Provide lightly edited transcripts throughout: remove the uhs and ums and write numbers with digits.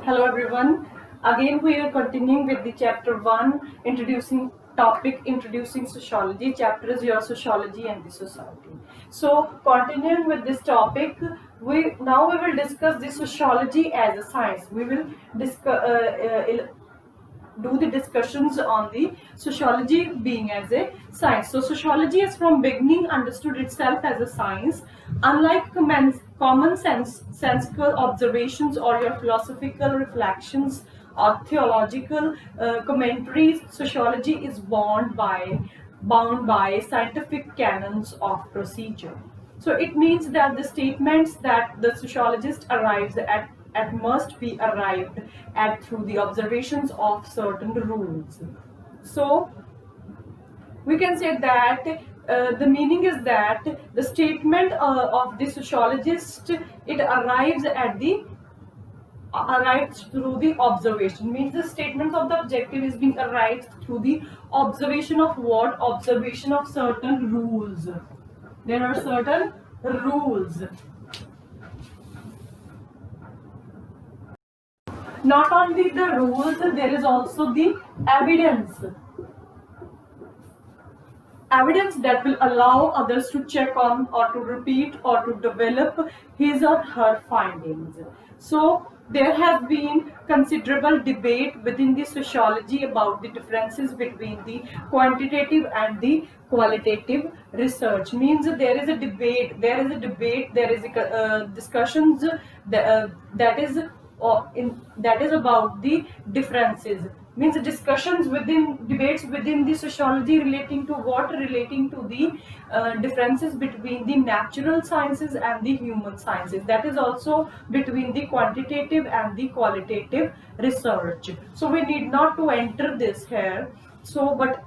Hello everyone. Again we are continuing with the chapter 1 introducing sociology. Chapter is your sociology and the society. So continuing with this topic, we will discuss the sociology as a science. We will do the discussions on the sociology being as a science. So sociology has from beginning understood itself as a science. Unlike common sensical observations or your philosophical reflections or theological commentaries, sociology is bound by scientific canons of procedure. So it means that the statements that the sociologist arrives at must be arrived at through the observations of certain rules. So we can say that the meaning is that the statement of the sociologist, it arrives through the observation, means the statement of the objective is being arrived through the observation of what? Observation of certain rules. There are certain rules. Not only the rules, there is also the evidence that will allow others to check on or to repeat or to develop his or her findings. So there has been considerable debate within the sociology about the differences between the quantitative and the qualitative research. Means there is a debate, there is discussions that is about the differences. Means discussions within debates within the sociology relating to the differences between the natural sciences and the human sciences. That is also between the quantitative and the qualitative research. So we need not to enter this here. So but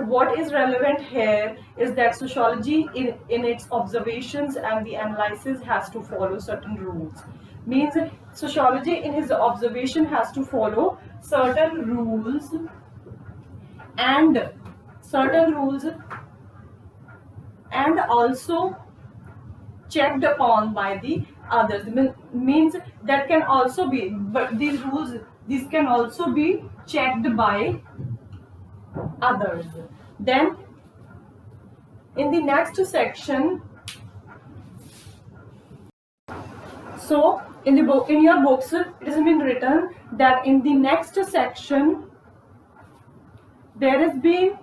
what is relevant here is that sociology in its observations and the analysis has to follow certain rules. Means sociology in his observation has to follow certain rules and also checked upon by the others. Means that can also be, but these can also be checked by others. Then in the next section, so in your books it has been written that in the next section there has been,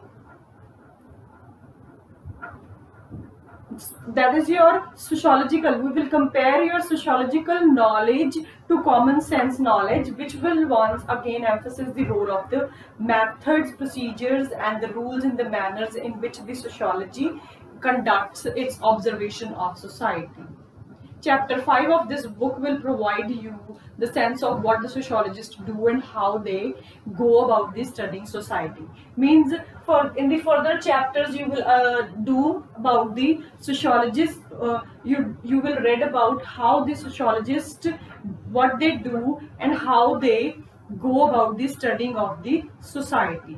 that is your sociological, we will compare your sociological knowledge to common sense knowledge, which will once again emphasize the role of the methods, procedures and the rules in the manners in which the sociology conducts its observation of society. Chapter 5 of this book will provide you the sense of what the sociologists do and how they go about the studying society. Means in the further chapters you will do about the sociologist, you will read about how the sociologists, what they do and how they go about the studying of the society.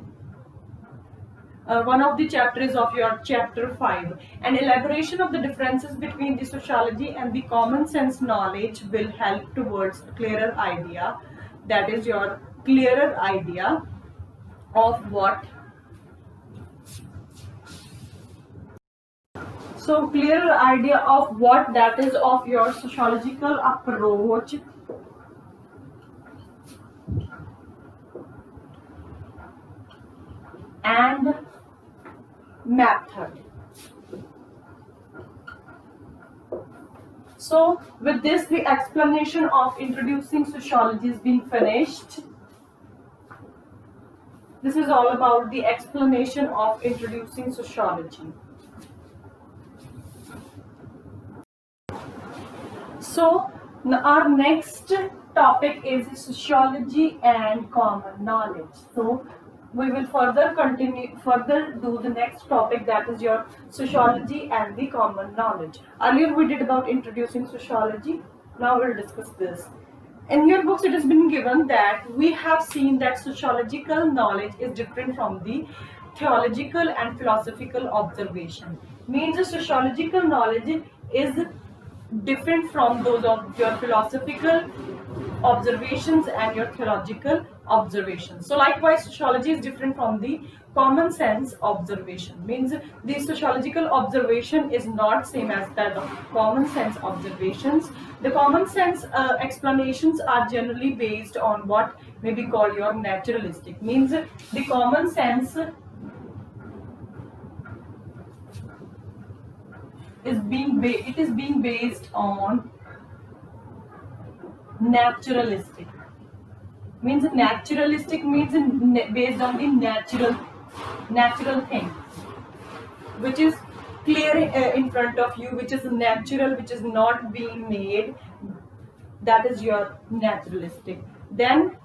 One of the chapters of your chapter 5. An elaboration of the differences between the sociology and the common sense knowledge will help towards a clearer idea. That is your clearer idea of what. So clearer idea of what, that is of your sociological approach and method. So with this, the explanation of introducing sociology has been finished. This is all about the explanation of introducing sociology. So our next topic is sociology and common knowledge. So we will further do the next topic, that is your sociology and the common knowledge. Earlier we did about introducing sociology. Now we'll discuss this. In your books it has been given that we have seen that sociological knowledge is different from the theological and philosophical observation. Means the sociological knowledge is different from those of your philosophical observations and your theological observations. So likewise, sociology is different from the common sense observation. Means the sociological observation is not same as that of common sense observations. The common sense explanations are generally based on what may be called your naturalistic. Means the common sense it is being based on naturalistic. Means naturalistic means based on the natural thing, which is clear in front of you, which is natural, which is not being made. That is your naturalistic. Then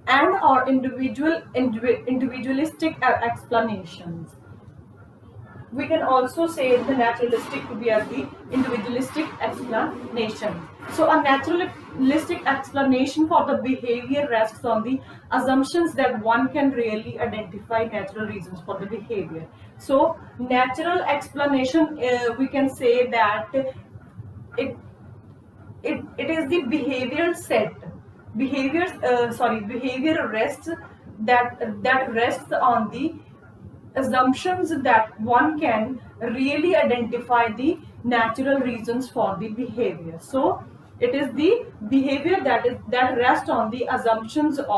and or individualistic explanations. We can also say the naturalistic to be as the individualistic explanation. So a naturalistic explanation for the behavior rests on the assumptions that one can really identify natural reasons for the behavior. So natural explanation, we can say that it is the behavioral set. Behavior rests that rests on the assumptions that one can really identify the natural reasons for the behavior. So it is the behavior that rests on the assumptions that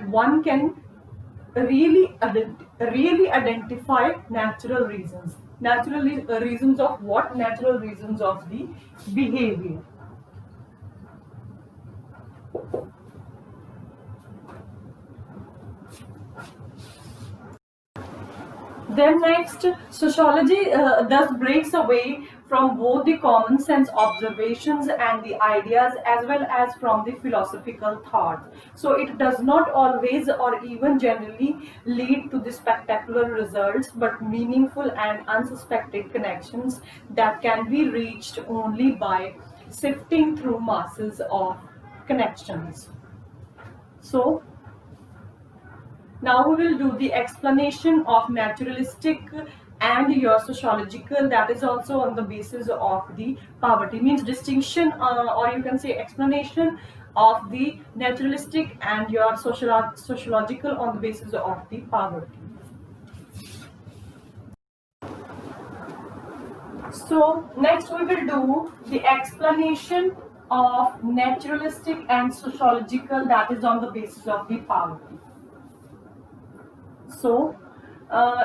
one can really identify natural reasons. Reasons of what? Natural reasons of the behavior. Then next, sociology thus breaks away from both the common sense observations and the ideas as well as from the philosophical thought. So it does not always or even generally lead to the spectacular results, but meaningful and unsuspected connections that can be reached only by sifting through masses of connections. So now we will do the explanation of naturalistic and your sociological, that is also on the basis of the poverty. Means distinction or you can say explanation of the naturalistic and your sociological on the basis of the poverty. So next we will do the explanation of naturalistic and sociological, that is on the basis of the poverty. So,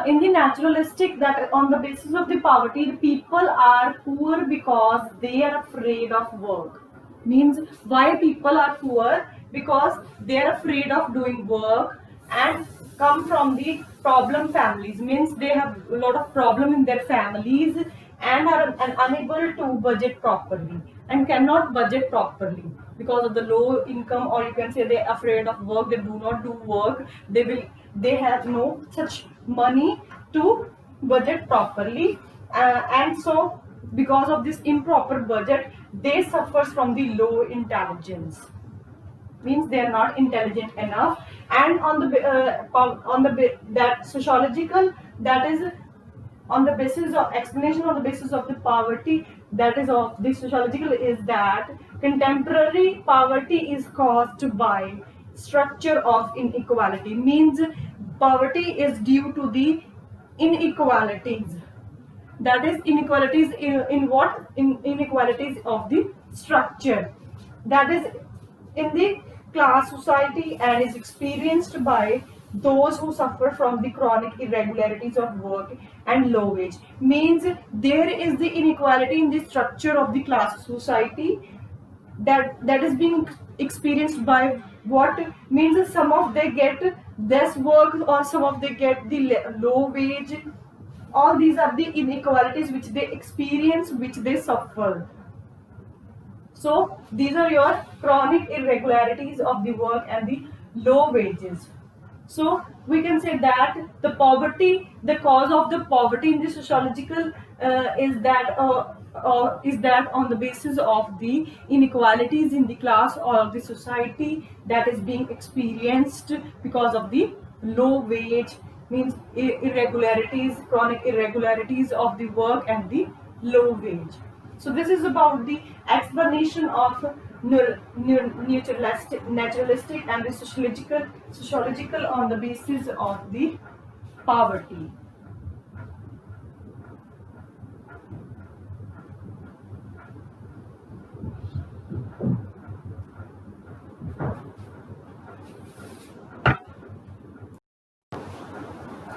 in the naturalistic, that on the basis of the poverty, the people are poor because they are afraid of work. Means why people are poor? Because they are afraid of doing work and come from the problem families. Means they have a lot of problem in their families and are unable to budget properly and cannot budget properly because of the low income, or you can say they're afraid of work. They do not do work. They have no such money to budget properly, and so because of this improper budget they suffers from the low intelligence. Means they are not intelligent enough. And that sociological, that is on the basis of explanation on the basis of the poverty, that is of the sociological, is that contemporary poverty is caused by structure of inequality. Means poverty is due to the inequalities. That is inequalities in what? Inequalities of the structure, that is in the class society, and is experienced by those who suffer from the chronic irregularities of work and low wage. Means there is the inequality in the structure of the class society that is being experienced by what? Means some of they get less work, or some of they get the low wage. All these are the inequalities which they experience, which they suffer. So these are your chronic irregularities of the work and the low wages. So we can say that the poverty, the cause of the poverty in the sociological is that on the basis of the inequalities in the class or of the society that is being experienced because of the low wage. Means irregularities, chronic irregularities of the work and the low wage. So this is about the explanation of naturalistic and the sociological on the basis of the poverty.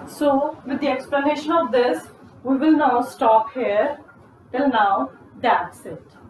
So with the explanation of this, we will now stop here. Till now, that's it.